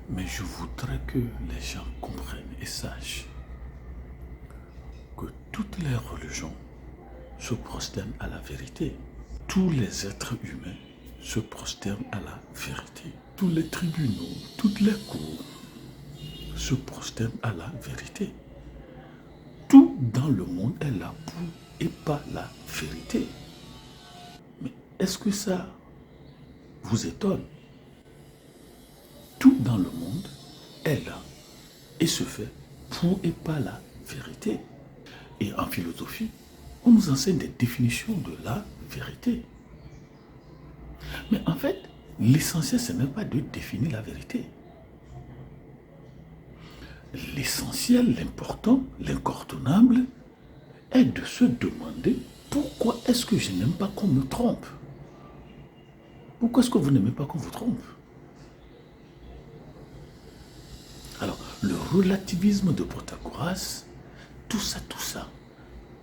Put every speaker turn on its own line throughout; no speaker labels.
Mais je voudrais que les gens comprennent et sachent que toutes les religions se prosternent à la vérité. Tous les êtres humains se prosternent à la vérité. Tous les tribunaux, toutes les cours se prosternent à la vérité. Tout dans le monde est là pour et pas la vérité. Mais est-ce que ça vous étonne? Tout dans le monde est là et se fait pour et pas la vérité. Et en philosophie, on nous enseigne des définitions de la vérité. Mais en fait, l'essentiel, ce n'est pas de définir la vérité. L'essentiel, l'important, l'incontournable est de se demander pourquoi est-ce que je n'aime pas qu'on me trompe? Pourquoi est-ce que vous n'aimez pas qu'on vous trompe? Alors, le relativisme de Protagoras, tout ça,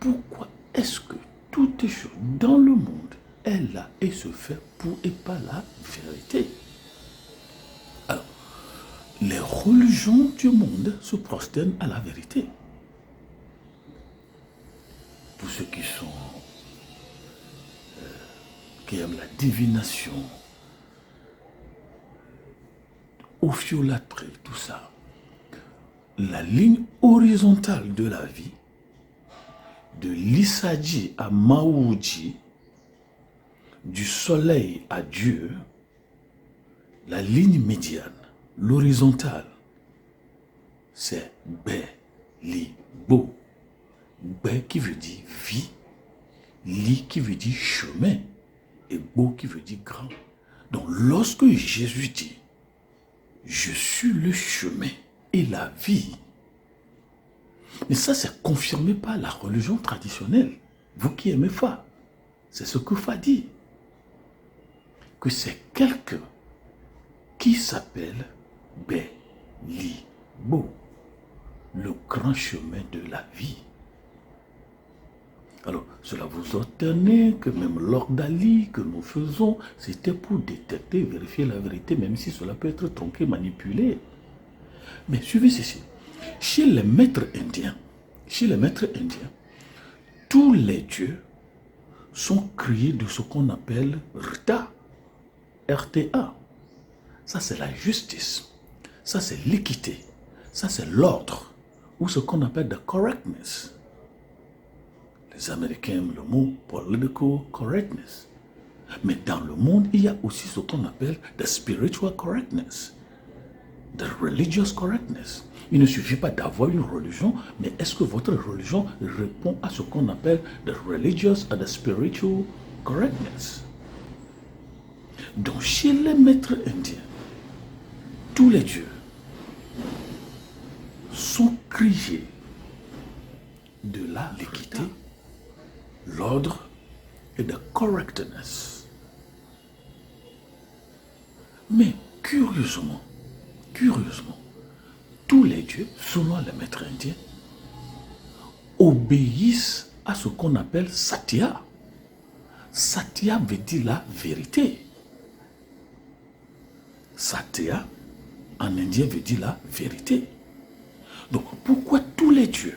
pourquoi est-ce que toutes les choses dans le monde est là et se fait pour et pas la vérité? Alors, les religions du monde se prosternent à la vérité. Pour ceux qui aiment la divination, ophiolâtrie, tout ça, la ligne horizontale de la vie, de l'Issaji à Maouji, du soleil à Dieu, la ligne médiane, l'horizontale, c'est Bé, Li, Bo. Bé qui veut dire vie, Li qui veut dire chemin, et Bo qui veut dire grand. Donc lorsque Jésus dit, je suis le chemin et la vie, mais ça c'est confirmé par la religion traditionnelle. Vous qui aimez Fa, c'est ce que Fa dit. Que c'est quelqu'un qui s'appelle Bé, Li, Bo, le grand chemin de la vie. Alors, cela vous étonne que même l'ordali que nous faisons, c'était pour détecter, vérifier la vérité, même si cela peut être tronqué, manipulé. Mais suivez ceci. Chez les maîtres indiens, tous les dieux sont créés de ce qu'on appelle Rta, RTA. Ça, c'est la justice. Ça, c'est l'équité. Ça, c'est l'ordre. Ou ce qu'on appelle the correctness. Les Américains aiment le mot political correctness. Mais dans le monde, il y a aussi ce qu'on appelle the spiritual correctness, the religious correctness. Il ne suffit pas d'avoir une religion, mais est-ce que votre religion répond à ce qu'on appelle the religious and the spiritual correctness? Donc chez les maîtres indiens, tous les dieux sont créés de l'équité, l'ordre et de correctness. Mais curieusement, tous les dieux, selon les maîtres indiens, obéissent à ce qu'on appelle Satya. Satya veut dire la vérité. Satya, en indien, veut dire la vérité. Donc, pourquoi tous les dieux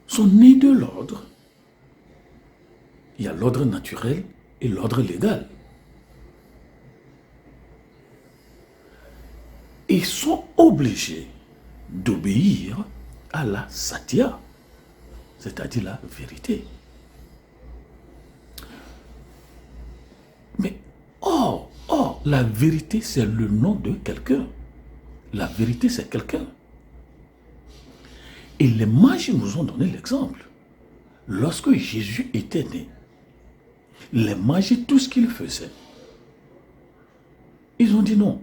sont nés de l'ordre? Il y a l'ordre naturel et l'ordre légal. Et sont obligés d'obéir à la Satya, c'est-à-dire la vérité. Mais, la vérité, c'est le nom de quelqu'un. La vérité, c'est quelqu'un. Et les mages nous ont donné l'exemple. Lorsque Jésus était né, les mages, tout ce qu'ils faisaient, ils ont dit non.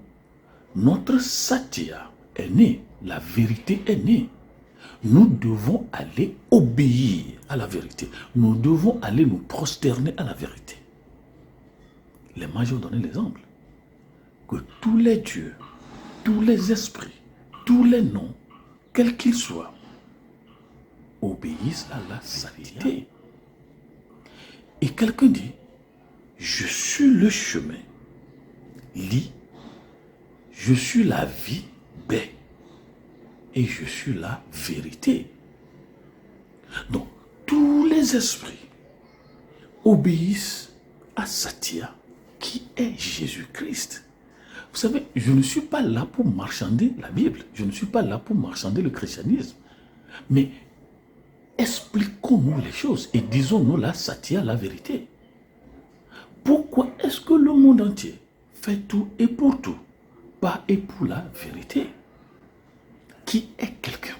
Notre Satya est né, la vérité est née. Nous devons aller obéir à la vérité. Nous devons aller nous prosterner à la vérité. Les mages ont donné l'exemple que tous les dieux, tous les esprits, tous les noms, quels qu'ils soient, obéissent à la vérité. Et quelqu'un dit, je suis le chemin, Li, je suis la vie, ben, et je suis la vérité. Donc, tous les esprits obéissent à Satya, qui est Jésus-Christ. Vous savez, je ne suis pas là pour marchander la Bible, je ne suis pas là pour marchander le christianisme, mais expliquons-nous les choses et disons-nous la Satya, la vérité. Pourquoi est-ce que le monde entier fait tout et pour tout, pas et pour la vérité? Qui est quelqu'un?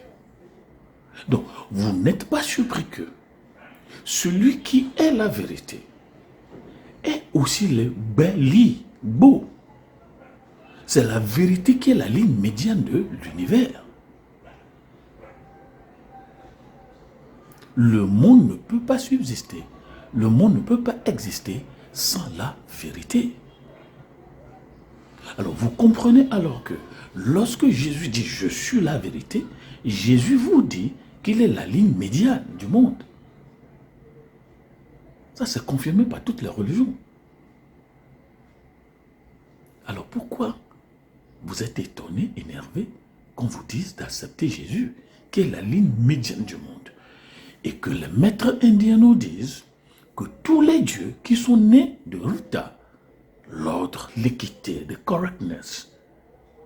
Donc, vous n'êtes pas surpris que celui qui est la vérité est aussi le beli, beau. C'est la vérité qui est la ligne médiane de l'univers. Le monde ne peut pas subsister, le monde ne peut pas exister sans la vérité. Alors vous comprenez alors que lorsque Jésus dit « je suis la vérité », Jésus vous dit qu'il est la ligne médiane du monde. Ça c'est confirmé par toutes les religions. Alors pourquoi vous êtes étonné, énervé, qu'on vous dise d'accepter Jésus, qui est la ligne médiane du monde, et que les maîtres indiens nous disent que tous les dieux qui sont nés de Ruta, l'ordre, l'équité, the correctness,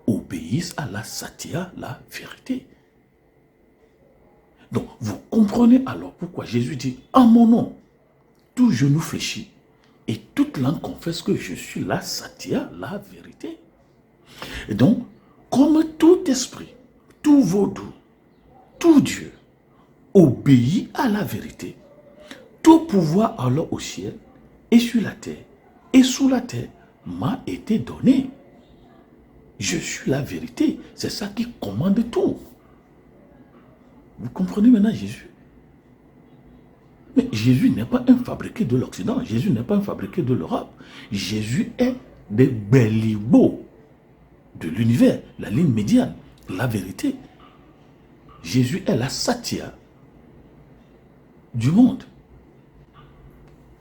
obéissent à la Satya, la vérité. Donc, vous comprenez alors pourquoi Jésus dit « En mon nom, tout genou fléchit et toute langue confesse que je suis la Satya, la vérité. » Et donc, comme tout esprit, tout vaudou, tout Dieu obéit à la vérité, tout pouvoir alors au ciel et sur la terre et sous la terre m'a été donné. Je suis la vérité. C'est ça qui commande tout. Vous comprenez maintenant Jésus? Mais Jésus n'est pas un fabriqué de l'Occident. Jésus n'est pas un fabriqué de l'Europe. Jésus est des belibos de l'univers, la ligne médiane, la vérité. Jésus est la Satya du monde.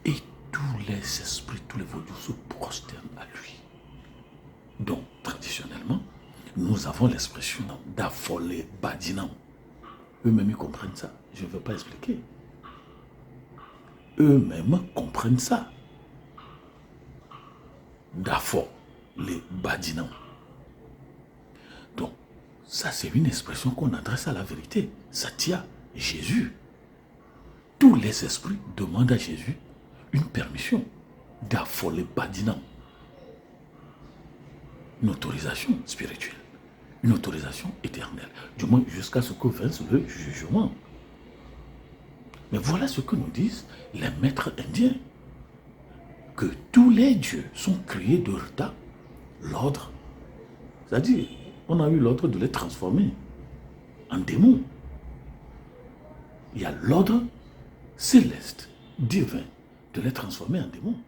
Et tous les esprits, tous les vaudous se prosternent à lui. Donc, traditionnellement, nous avons l'expression d'affoler badinam. Eux-mêmes, ils comprennent ça. Je ne veux pas expliquer. Eux-mêmes comprennent ça. D'affoler badinam. Donc, ça, c'est une expression qu'on adresse à la vérité. Satya, Jésus. Tous les esprits demandent à Jésus une permission d'affoler badinam. Une autorisation spirituelle, une autorisation éternelle, du moins jusqu'à ce que vienne le jugement. Mais voilà ce que nous disent les maîtres indiens, que tous les dieux sont créés de Ruta, l'ordre, c'est-à-dire, on a eu l'ordre de les transformer en démons. Il y a l'ordre céleste, divin, de les transformer en démons.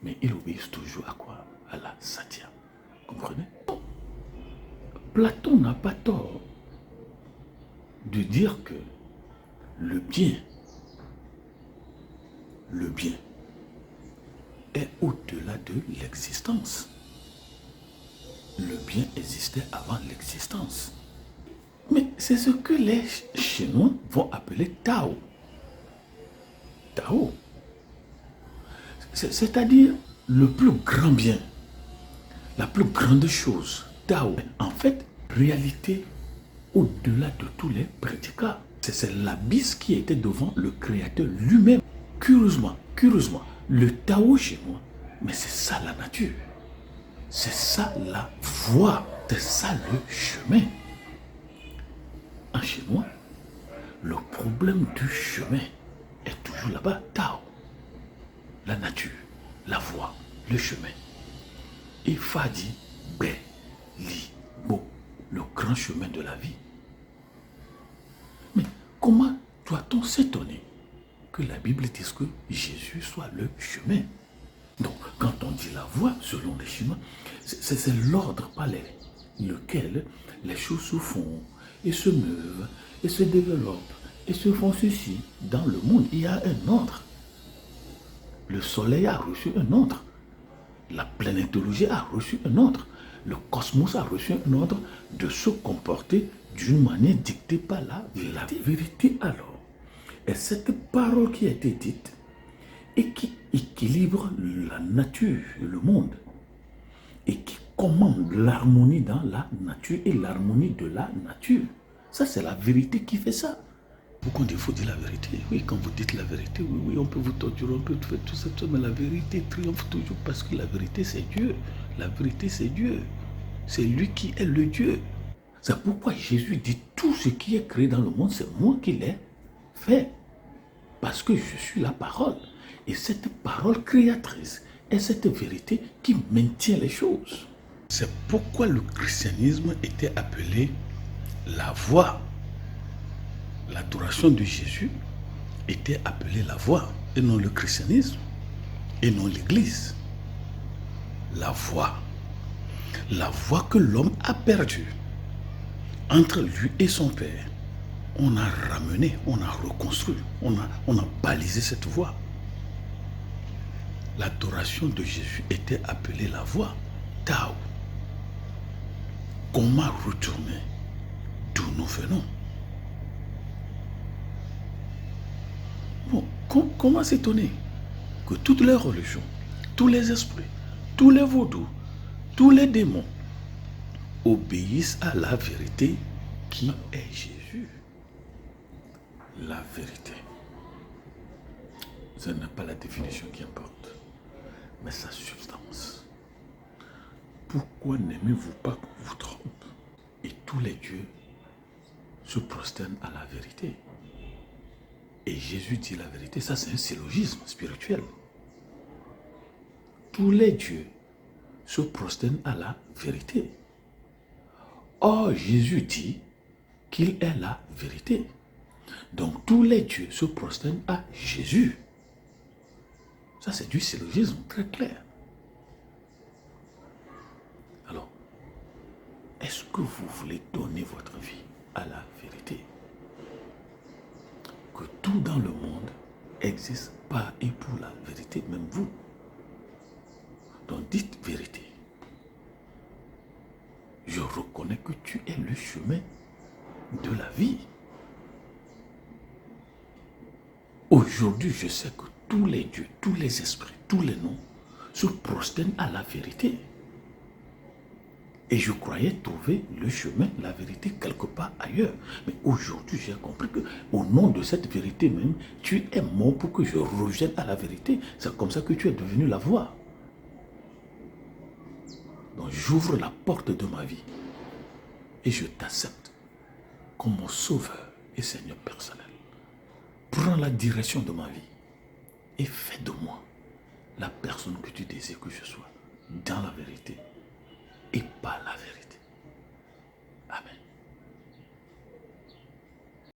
Mais ils obéissent toujours à quoi? À la Satya. Comprenez? Platon n'a pas tort de dire que le bien est au-delà de l'existence. Le bien existait avant l'existence. Mais c'est ce que les Chinois vont appeler Tao. Tao. C'est-à-dire le plus grand bien, la plus grande chose, Tao. En fait, réalité au-delà de tous les prédicats. C'est l'abysse qui était devant le Créateur lui-même. Curieusement, le Tao chez moi, mais c'est ça la nature. C'est ça la voie. C'est ça le chemin. En chinois, le problème du chemin est toujours là-bas, Tao. La nature, la voie, le chemin. Et Fadi, Bé, Li, Bo, le grand chemin de la vie. Mais comment doit-on s'étonner que la Bible dise que Jésus soit le chemin? Donc, quand on dit la voie, selon les Chinois, c'est l'ordre par lequel les choses se font et se meuvent et se développent et se font ceci dans le monde. Il y a un ordre. Le soleil a reçu un ordre. La planétologie a reçu un ordre. Le cosmos a reçu un ordre de se comporter d'une manière dictée par la vérité alors. Et cette parole qui a été dite et qui équilibre la nature et le monde et qui commande l'harmonie dans la nature et l'harmonie de la nature. Ça, c'est la vérité qui fait ça. Pourquoi il faut dire la vérité? Oui, quand vous dites la vérité, oui, on peut vous torturer, on peut faire tout ça, mais la vérité triomphe toujours parce que la vérité, c'est Dieu. La vérité, c'est Dieu. C'est lui qui est le Dieu. C'est pourquoi Jésus dit tout ce qui est créé dans le monde, c'est moi qui l'ai fait. Parce que je suis la parole. Et cette parole créatrice est cette vérité qui maintient les choses. C'est pourquoi le christianisme était appelé la voie. L'adoration de Jésus était appelée la voie, et non le christianisme, et non l'église. La voie que l'homme a perdue entre lui et son Père. On a ramené, on a reconstruit, on a balisé cette voie. L'adoration de Jésus était appelée la voie, Tao. Comment retourner d'où nous venons? Bon, comment s'étonner que toutes les religions, tous les esprits, tous les vaudous, tous les démons obéissent à la vérité qui est Jésus. La vérité. Ce n'est pas la définition qui importe, mais sa substance. Pourquoi n'aimez-vous pas qu'on vous trompe? Et tous les dieux se prosternent à la vérité. Et Jésus dit la vérité, ça c'est un syllogisme spirituel. Tous les dieux se prosternent à la vérité. Or, Jésus dit qu'il est la vérité. Donc, tous les dieux se prosternent à Jésus. Ça, c'est du syllogisme très clair. Alors, est-ce que vous voulez donner votre vie à la vérité? Que tout dans le monde existe par et pour la vérité, même vous. Donc, dites vérité. Je reconnais que tu es le chemin de la vie. Aujourd'hui, je sais que tous les dieux, tous les esprits, tous les noms se prosternent à la vérité. Et je croyais trouver le chemin, la vérité quelque part ailleurs. Mais aujourd'hui, j'ai compris que au nom de cette vérité même, tu es mort pour que je revienne à la vérité. C'est comme ça que tu es devenu la voie. Donc j'ouvre la porte de ma vie et je t'accepte comme mon sauveur et Seigneur personnel. Prends la direction de ma vie et fais de moi la personne que tu désires que je sois dans la vérité et par la